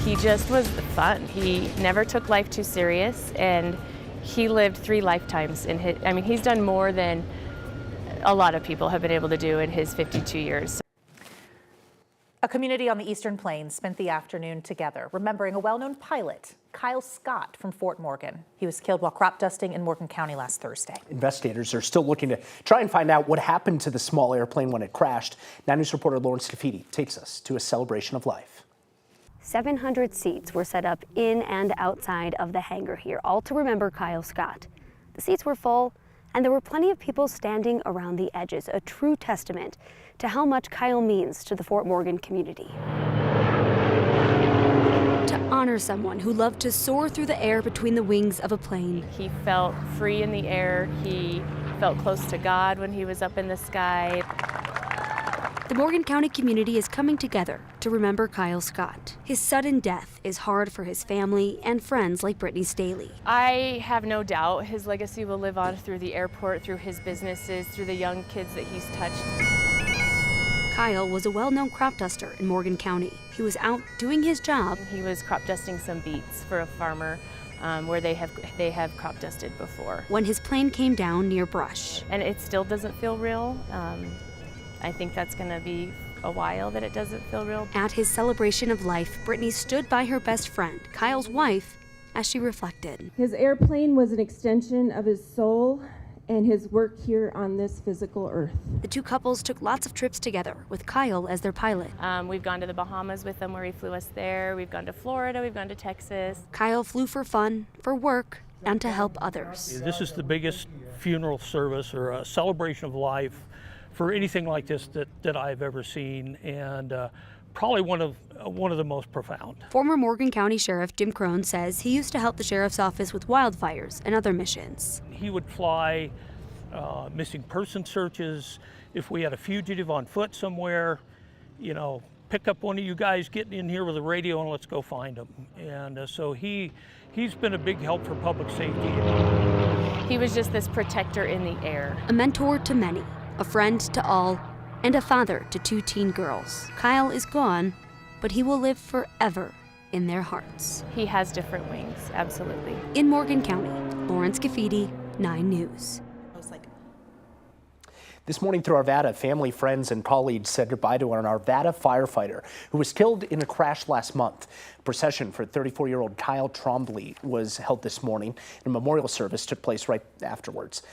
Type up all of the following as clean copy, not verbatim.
He just was fun. He never took life too serious, and he lived 3 lifetimes in his, I mean, he's done more than a lot of people have been able to do in his 52 years. A community on the Eastern Plains spent the afternoon together, remembering a well-known pilot, Kyle Scott from Fort Morgan. He was killed while crop dusting in Morgan County last Thursday. Investigators are still looking to try and find out what happened to the small airplane when it crashed. 9 News reporter Lauren Scafidi takes us to a celebration of life. 700 seats were set up in and outside of the hangar here, all to remember Kyle Scott. The seats were full, and there were plenty of people standing around the edges, a true testament to how much Kyle means to the Fort Morgan community. To honor someone who loved to soar through the air between the wings of a plane. He felt free in the air. He felt close to God when he was up in the sky. The Morgan County community is coming together to remember Kyle Scott. His sudden death is hard for his family and friends like Brittany Staley. I have no doubt his legacy will live on through the airport, through his businesses, through the young kids that he's touched. Kyle was a well-known crop duster in Morgan County. He was out doing his job. He was crop dusting some beets for a farmer where they have crop dusted before. When his plane came down near brush. And it still doesn't feel real. I think that's going to be a while that it doesn't feel real. At his celebration of life, Brittany stood by her best friend, Kyle's wife, as she reflected. His airplane was an extension of his soul and his work here on this physical earth. The two couples took lots of trips together with Kyle as their pilot. We've gone to the Bahamas with him where he flew us there. We've gone to Florida, we've gone to Texas. Kyle flew for fun, for work, and to help others. This is the biggest funeral service or a celebration of life for anything like this that I've ever seen, and probably one of the most profound. Former Morgan County Sheriff Jim Crone says he used to help the sheriff's office with wildfires and other missions. He would fly missing person searches. If we had a fugitive on foot somewhere, you know, pick up one of you guys, get in here with a radio and let's go find them. And so he's been a big help for public safety. He was just this protector in the air. A mentor to many, a friend to all, and a father to 2 teen girls. Kyle is gone, but he will live forever in their hearts. He has different wings, absolutely. In Morgan County, Lauren Scafidi, 9 News. This morning through Arvada, family, friends, and colleagues said goodbye to an Arvada firefighter who was killed in a crash last month. A procession for 34-year-old Kyle Trombley was held this morning, and a memorial service took place right afterwards.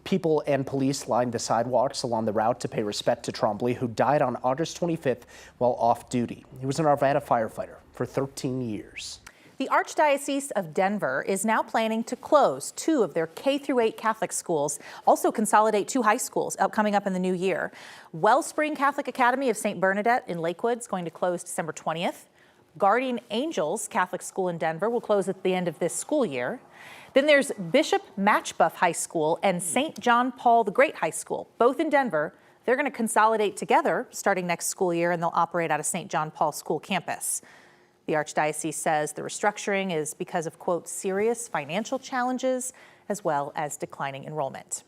People and police lined the sidewalks along the route to pay respect to Trombley, who died on August 25th while off duty. He was an Arvada firefighter for 13 years. The Archdiocese of Denver is now planning to close 2 of their K-8 Catholic schools, also consolidate 2 high schools coming up in the new year. Wellspring Catholic Academy of St. Bernadette in Lakewood is going to close December 20th. Guardian Angels Catholic School in Denver will close at the end of this school year. Then there's Bishop Matchbuff High School and St. John Paul the Great High School, both in Denver. They're going to consolidate together starting next school year, and they'll operate out of St. John Paul School campus. The Archdiocese says the restructuring is because of, quote, serious financial challenges as well as declining enrollment.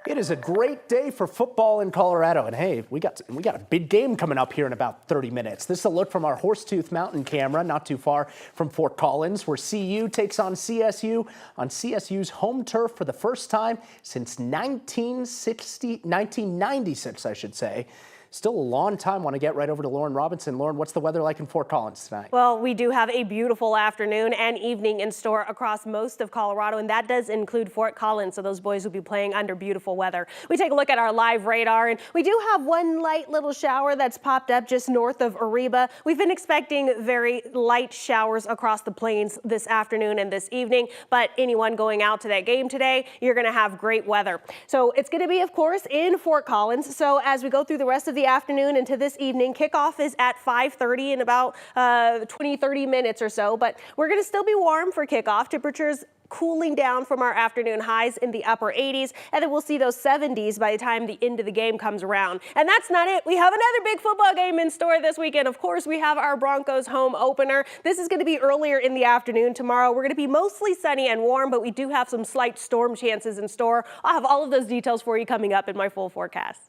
It is a great day for football in Colorado, and hey, we got a big game coming up here in about 30 minutes. This is a look from our Horsetooth Mountain camera, not too far from Fort Collins, where CU takes on CSU on CSU's home turf for the first time since 1996, I should say. Still a long time. Want to get right over to Lauren Robinson. Lauren, what's the weather like in Fort Collins tonight? Well, we do have a beautiful afternoon and evening in store across most of Colorado, and that does include Fort Collins, so those boys will be playing under beautiful weather. We take a look at our live radar, and we do have one light little shower that's popped up just north of Ariba. We've been expecting very light showers across the plains this afternoon and this evening, but anyone going out to that game today, you're going to have great weather. So it's going to be, of course, in Fort Collins. So as we go through the rest of the afternoon into this evening, kickoff is at 5:30 in about 20-30 minutes or so, but we're going to still be warm for kickoff. Temperatures cooling down from our afternoon highs in the upper 80s, and then we'll see those 70s by the time the end of the game comes around. And that's not it. We have another big football game in store this weekend. Of course, we have our Broncos home opener. This is going to be earlier in the afternoon tomorrow. We're going to be mostly sunny and warm, but we do have some slight storm chances in store. I'll have all of those details for you coming up in my full forecast.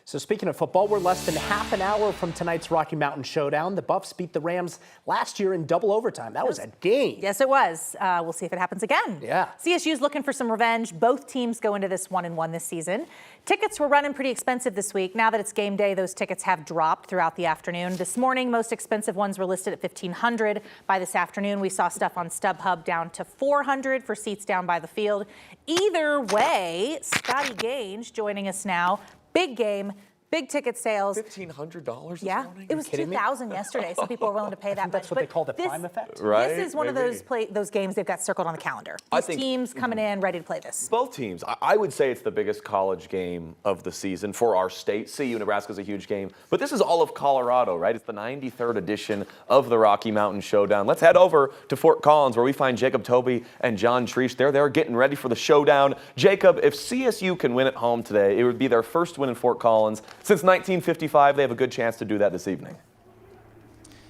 So speaking of football, we're less than half an hour from tonight's Rocky Mountain Showdown. The Buffs beat the Rams last year in double overtime. That was a game. Yes, it was. We'll see if it happens again. Yeah. CSU's looking for some revenge. Both teams go into this 1-1 this season. Tickets were running pretty expensive this week. Now that it's game day, those tickets have dropped throughout the afternoon. This morning, most expensive ones were listed at $1,500. By this afternoon, we saw stuff on StubHub down to $400 for seats down by the field. Either way, Scotty Gange joining us now. Big game, big ticket sales. $1,500 this Yeah, morning? it was $2,000 yesterday. Some people are willing to pay that much. That's what they call the prime effect. Right? This is one of those games they've got circled on the calendar. These teams coming in ready to play this. Both teams. I would say it's the biggest college game of the season for our state. CU Nebraska's a huge game, but this is all of Colorado, right? It's the 93rd edition of the Rocky Mountain Showdown. Let's head over to Fort Collins where we find Jacob Toby and John Treesh. They're getting ready for the showdown. Jacob, if CSU can win at home today, it would be their first win in Fort Collins since 1955. They have a good chance to do that this evening.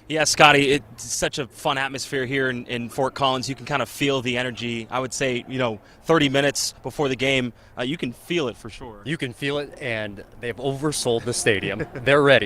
Yeah, Scotty, it's such a fun atmosphere here in Fort Collins. You can kind of feel the energy. I would say, 30 minutes before the game, you can feel it for sure. You can feel it, and they've oversold the stadium. They're ready.